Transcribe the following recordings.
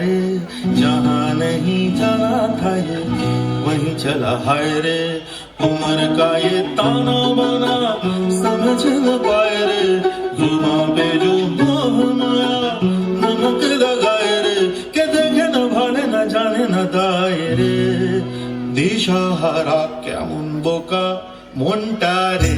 रे, जहाँ नहीं जाना था ये वहीं चला हाय रे। उम्र का ये ताना बाना समझ न पाए रे, जुबां पे जो मोह माया नमक लगाए रे, के देखे न भाले न जाने न दाए रे। দিশাহারা কেমন বোকা মনটা রে।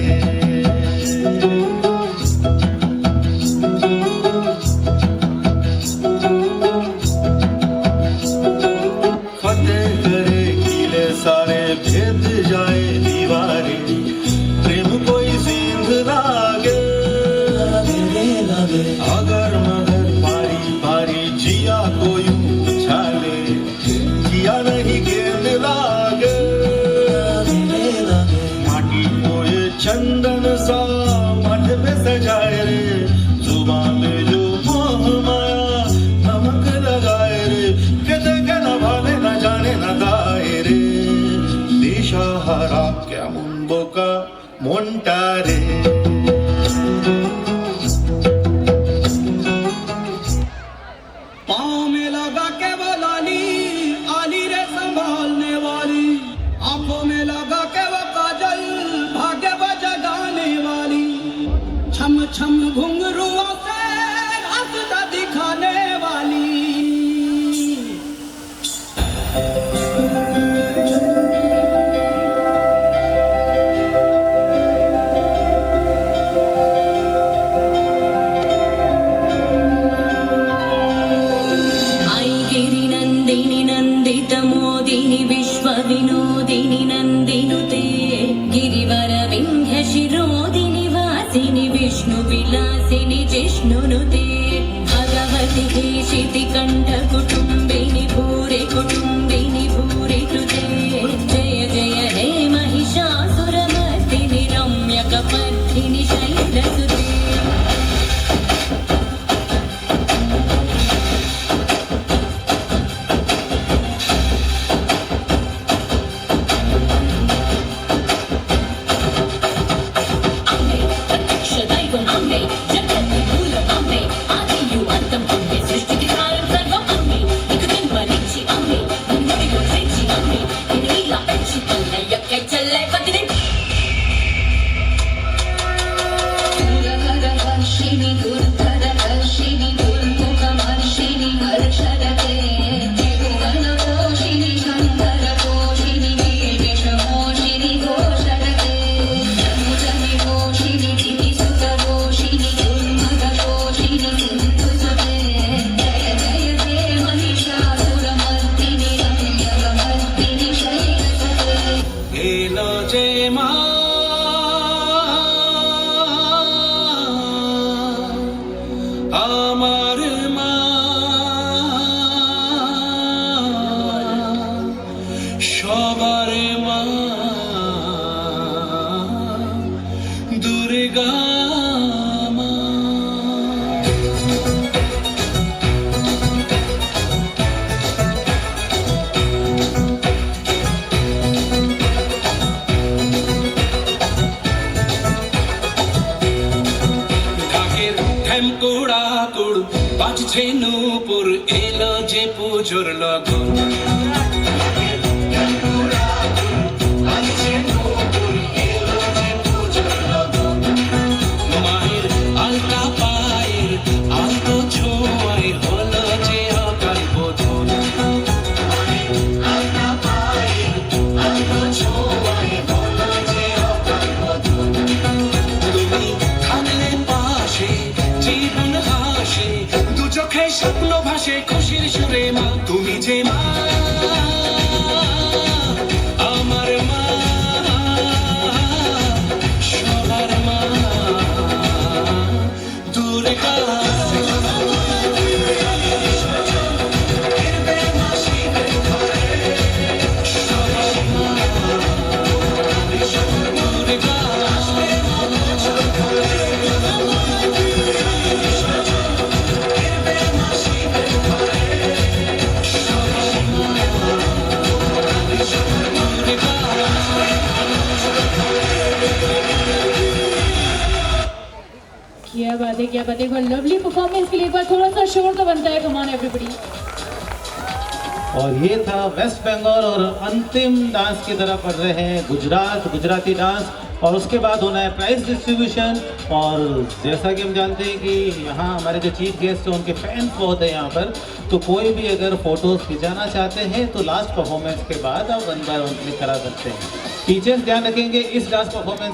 फतेह करे किले सारे भेद जाए दीवारे, प्रेम कोई सींध लागे अगर मगर पारी पारी जिया कोई उछाले, जिया नहीं गेंद लागे माटी कोई चंदन सा मठ पे सजाए रे, जुबां में जो मोह माया नमक लगाए रे, के देखे न भाले न जाने न दाए रे। দিশাহারা কেমন বোকা মনটা রে। पाँव में लगा के वो लाली, आली रे संभालने वाली, आंखों में लगा के वो काजल, भाग्य वो जगाने वाली, छम छम घुंघरुओं से रास्ता दिखाने वाली। गिरिनन्दिनि नन्दित मोदिनि विश्वविनोदिनि नन्दिनुते, गिरिवरविन्ध्य शिरोदिनि वासिनि विष्णुविलासिनि जिष्णुनुते, भगवति हेशिति कण्ठ कुटुम्बिनि भूरि कुटुम्बिनि भूरि कृते, जय जय हे महिषासुरमर्दिनि रम्यकपर्दिनि शैलसुते। আমার মা সবার মা দুর্গা মা। কুড়াকুড় বাজছে নূপুর, এলো যে পুজোর লগন। মায়ের আলতা পায়ের আলতো ছোঁয়ায় হলো যে অকাল বোধন। তুমি থাকলে পাশে জীবন হাসে, দু চোখে স্বপ্ন ভাসে খুশির সুরে মা, তুমি যে মা আমার মা সবার মা দুর্গা। क्या बात है, क्या बात है। लवली परफॉर्मेंस के लिए एक बार थोड़ा सा शोर तो बनता है। Come on everybody. और ये था वेस्ट बंगाल और अंतिम डांस की तरफ बढ़ रहे हैं गुजराती डांस और उसके बाद होना है प्राइज डिस्ट्रीब्यूशन। और जैसा कि हम जानते हैं कि यहाँ हमारे जो चीफ गेस्ट हैं उनके फैंस बहुत हैं यहाँ पर, तो कोई भी अगर फोटोज खिंचाना चाहते हैं तो लास्ट परफॉर्मेंस के बाद आप 1 बाय 1 क्लिक करा सकते हैं। टीचर्स ध्यान रखेंगे इस डांस परफॉर्मेंस